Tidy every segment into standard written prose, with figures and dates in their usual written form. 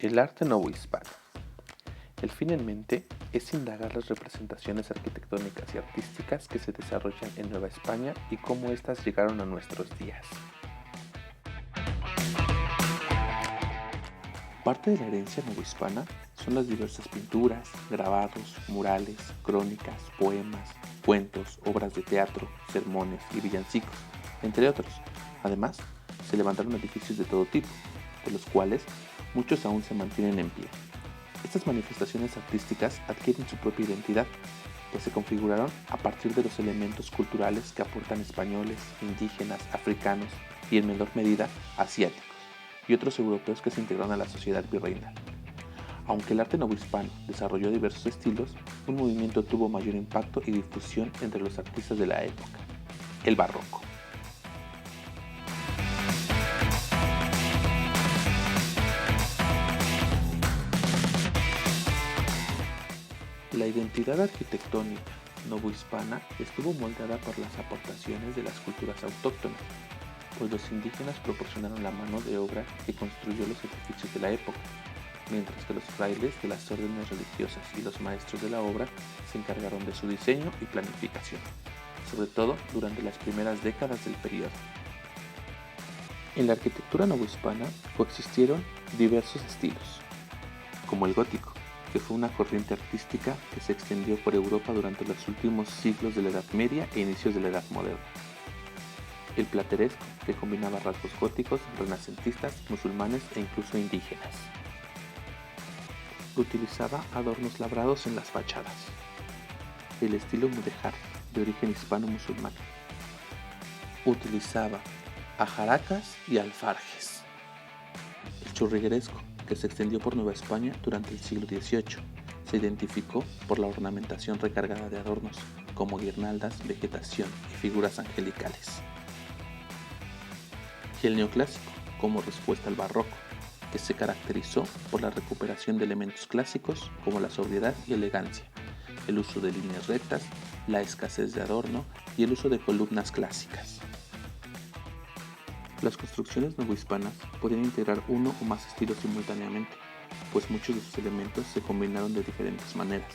El arte novohispano. El fin en mente es indagar las representaciones arquitectónicas y artísticas que se desarrollan en Nueva España y cómo éstas llegaron a nuestros días. Parte de la herencia novohispana son las diversas pinturas, grabados, murales, crónicas, poemas, cuentos, obras de teatro, sermones y villancicos, entre otros. Además, se levantaron edificios de todo tipo, de los cuales muchos aún se mantienen en pie. Estas manifestaciones artísticas adquieren su propia identidad, pues se configuraron a partir de los elementos culturales que aportan españoles, indígenas, africanos y en menor medida asiáticos y otros europeos que se integraron a la sociedad virreinal. Aunque el arte novohispano desarrolló diversos estilos, un movimiento tuvo mayor impacto y difusión entre los artistas de la época: el barroco. La identidad arquitectónica novohispana estuvo moldeada por las aportaciones de las culturas autóctonas, pues los indígenas proporcionaron la mano de obra que construyó los edificios de la época, mientras que los frailes de las órdenes religiosas y los maestros de la obra se encargaron de su diseño y planificación, sobre todo durante las primeras décadas del periodo. En la arquitectura novohispana coexistieron diversos estilos, como el gótico, que fue una corriente artística que se extendió por Europa durante los últimos siglos de la Edad Media e inicios de la Edad Moderna. El plateresco, que combinaba rasgos góticos, renacentistas, musulmanes e incluso indígenas. Utilizaba adornos labrados en las fachadas. El estilo mudéjar, de origen hispano-musulmán. Utilizaba ajaracas y alfarjes. El churrigueresco, que se extendió por Nueva España durante el siglo XVIII, se identificó por la ornamentación recargada de adornos, como guirnaldas, vegetación y figuras angelicales. Y el neoclásico, como respuesta al barroco, que se caracterizó por la recuperación de elementos clásicos como la sobriedad y elegancia, el uso de líneas rectas, la escasez de adorno y el uso de columnas clásicas. Las construcciones novohispanas podían integrar uno o más estilos simultáneamente, pues muchos de sus elementos se combinaron de diferentes maneras.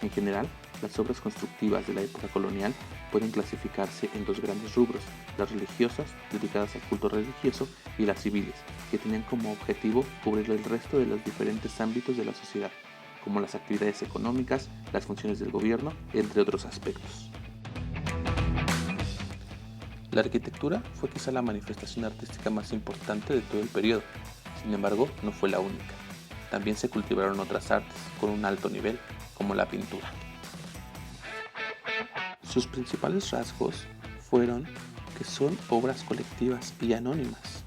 En general, las obras constructivas de la época colonial pueden clasificarse en dos grandes rubros: las religiosas, dedicadas al culto religioso, y las civiles, que tenían como objetivo cubrir el resto de los diferentes ámbitos de la sociedad, como las actividades económicas, las funciones del gobierno, entre otros aspectos. La arquitectura fue quizá la manifestación artística más importante de todo el periodo, sin embargo, no fue la única. También se cultivaron otras artes con un alto nivel, como la pintura. Sus principales rasgos fueron que son obras colectivas y anónimas.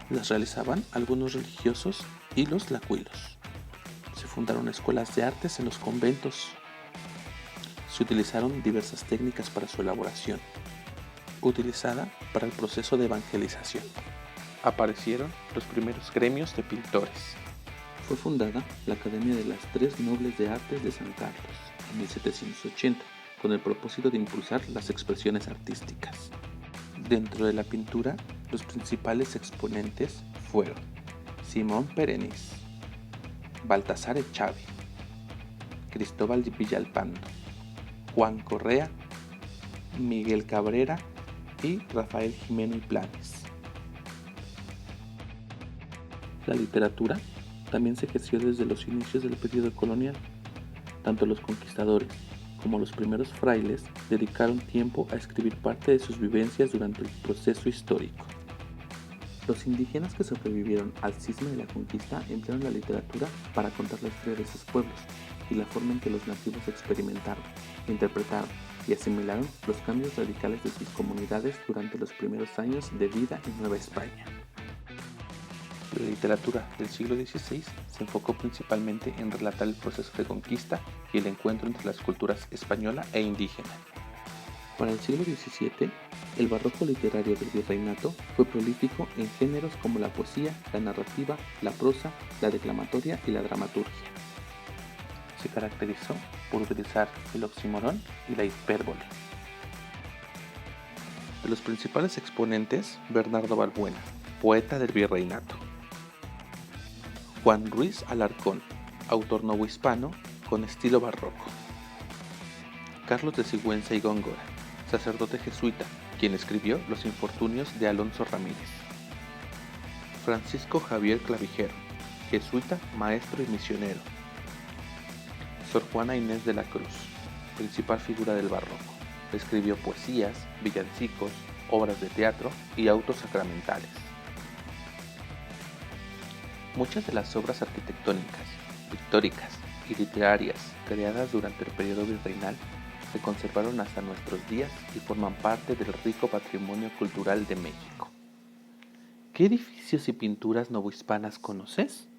Las realizaban algunos religiosos y los lacuilos. Se fundaron escuelas de artes en los conventos. Se utilizaron diversas técnicas para su elaboración, utilizada para el proceso de evangelización. Aparecieron los primeros gremios de pintores. Fue fundada la Academia de las Tres Nobles de Artes de San Carlos en 1780, con el propósito de impulsar las expresiones artísticas. Dentro de la pintura, los principales exponentes fueron Simón Perennis, Baltasar Echave, Cristóbal Villalpando, Juan Correa, Miguel Cabrera y Rafael Jimeno y Planes. La literatura también se ejerció desde los inicios del periodo colonial. Tanto los conquistadores como los primeros frailes dedicaron tiempo a escribir parte de sus vivencias durante el proceso histórico. Los indígenas que sobrevivieron al cisma de la conquista emplearon la literatura para contar la historia de sus pueblos y la forma en que los nativos experimentaron, interpretaron y asimilaron los cambios radicales de sus comunidades durante los primeros años de vida en Nueva España. La literatura del siglo XVI se enfocó principalmente en relatar el proceso de conquista y el encuentro entre las culturas española e indígena. Para el siglo XVII, el barroco literario del virreinato fue prolífico en géneros como la poesía, la narrativa, la prosa, la declamatoria y la dramaturgia. Se caracterizó por utilizar el oxímoron y la hipérbole. De los principales exponentes, Bernardo Balbuena, poeta del virreinato. Juan Ruiz Alarcón, autor novohispano con estilo barroco. Carlos de Sigüenza y Góngora, sacerdote jesuita, quien escribió Los infortunios de Alonso Ramírez. Francisco Javier Clavijero, jesuita, maestro y misionero. Sor Juana Inés de la Cruz, principal figura del barroco. Escribió poesías, villancicos, obras de teatro y autos sacramentales. Muchas de las obras arquitectónicas, pictóricas y literarias creadas durante el periodo virreinal se conservaron hasta nuestros días y forman parte del rico patrimonio cultural de México. ¿Qué edificios y pinturas novohispanas conoces?